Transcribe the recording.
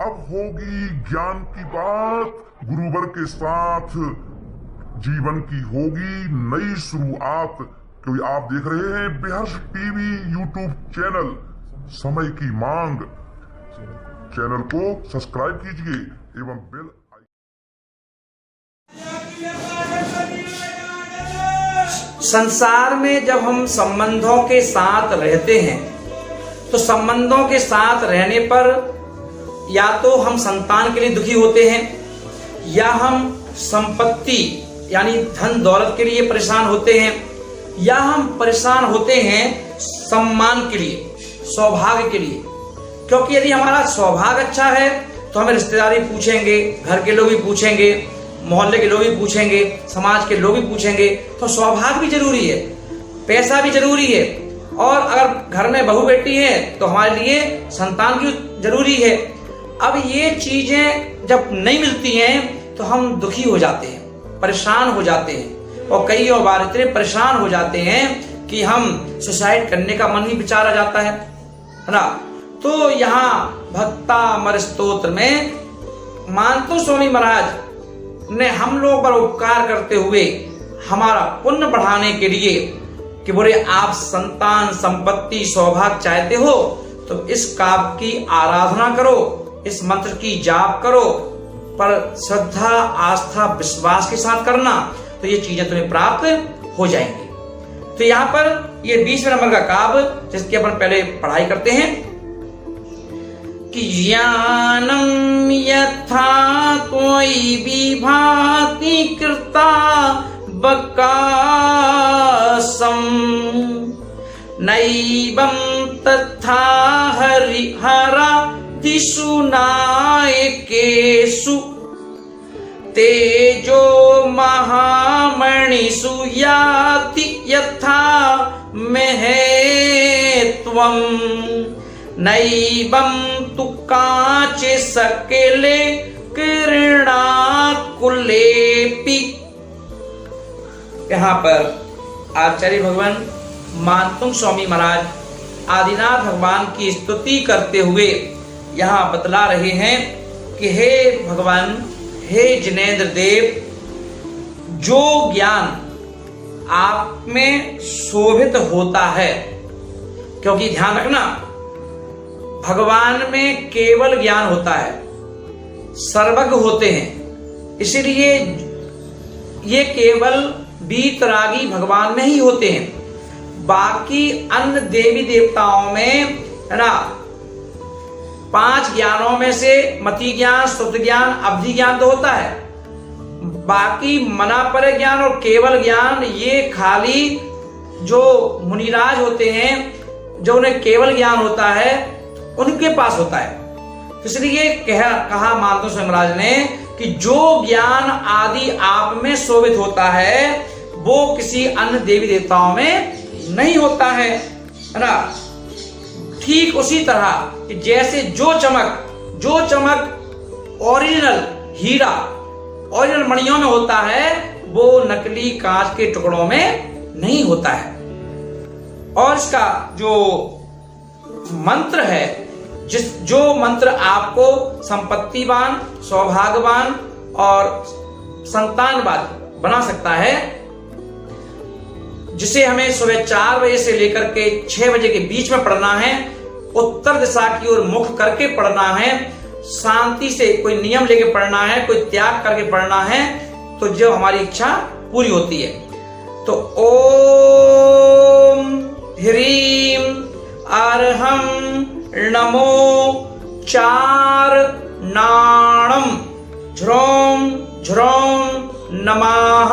अब होगी ज्ञान की बात, गुरुवर के साथ जीवन की होगी नई शुरुआत। क्योंकि आप देख रहे हैं बेहर्ष टीवी यूट्यूब चैनल समय की मांग। चैनल को सब्सक्राइब कीजिए एवं बेल संसार में जब हम संबंधों के साथ रहते हैं तो संबंधों के साथ रहने पर या तो हम संतान के लिए दुखी होते हैं या हम संपत्ति यानी धन दौलत के लिए परेशान होते हैं या हम परेशान होते हैं सम्मान के लिए, सौभाग्य के लिए। क्योंकि यदि हमारा सौभाग्य अच्छा है तो हमें रिश्तेदारी पूछेंगे, घर के लोग भी पूछेंगे, मोहल्ले के लोग भी पूछेंगे, समाज के लोग भी पूछेंगे। तो सौभाग्य भी जरूरी है, पैसा भी जरूरी है, और अगर घर में बहू बेटी है तो हमारे लिए संतान भी जरूरी है। अब ये चीजें जब नहीं मिलती हैं तो हम दुखी हो जाते हैं, परेशान हो जाते हैं, और कई बार इतने परेशान हो जाते हैं कि हम सुसाइड करने का मन भी विचार आ जाता है ना। तो यहाँ भक्तामर स्तोत्र में मानतो स्वामी महाराज ने हम लोग पर उपकार करते हुए हमारा पुण्य बढ़ाने के लिए कि बोले आप संतान संपत्ति सौभाग्य चाहते हो तो इस काव्य की आराधना करो, इस मंत्र की जाप करो, पर श्रद्धा आस्था विश्वास के साथ करना, तो ये चीजें तुम्हें प्राप्त हो जाएंगी। तो यहाँ पर ये 20वें नंबर का काव्य जिसकी अपन पहले पढ़ाई करते हैं कि ज्ञानम यथा त्वयि विभाति कृता बकासम नैवं तथा हरिहरा दिशु नायकेषु तेजो महामणिषु याति यथा महेत्वम् नैवं तु काचे सकले किरणाकुलेपि। यहाँ पर आचार्य भगवान मानतुंग स्वामी महाराज आदिनाथ भगवान की स्तुति करते हुए यहाँ बतला रहे हैं कि हे भगवान, हे जिनेंद्र देव, जो ज्ञान आप में शोभित होता है, क्योंकि ध्यान रखना भगवान में केवल ज्ञान होता है, सर्वज्ञ होते हैं, इसलिए ये केवल वीतरागी भगवान में ही होते हैं। बाकी अन्य देवी देवताओं में है ना 5 ज्ञानों में से मति ज्ञान, श्रुत ज्ञान, अवधि ज्ञान तो होता है, बाकी मनापर ज्ञान और केवल ज्ञान ये खाली जो मुनिराज होते हैं, जो उन्हें केवल ज्ञान होता है, उनके पास होता है। इसलिए कहा मानतो स्वामी महाराज ने कि जो ज्ञान आदि आप में शोभित होता है वो किसी अन्य देवी देवताओं में नहीं होता है ना। ठीक उसी तरह कि जैसे जो चमक ओरिजिनल हीरा, ओरिजिनल मणियों में होता है, वो नकली कांच के टुकड़ों में नहीं होता है। और इसका जो मंत्र है, जो मंत्र आपको संपत्तिवान, सौभाग्यवान और संतानवान बना सकता है, जिसे हमें सुबह 4 बजे से लेकर के 6 बजे के बीच में पढ़ना है, उत्तर दिशा की ओर मुख करके पढ़ना है, शांति से कोई नियम लेके पढ़ना है, कोई त्याग करके पढ़ना है, तो जो हमारी इच्छा पूरी होती है। तो ओम ह्रीम अर्हम नमो चार नाणम झ्रोम झ्रोम नमः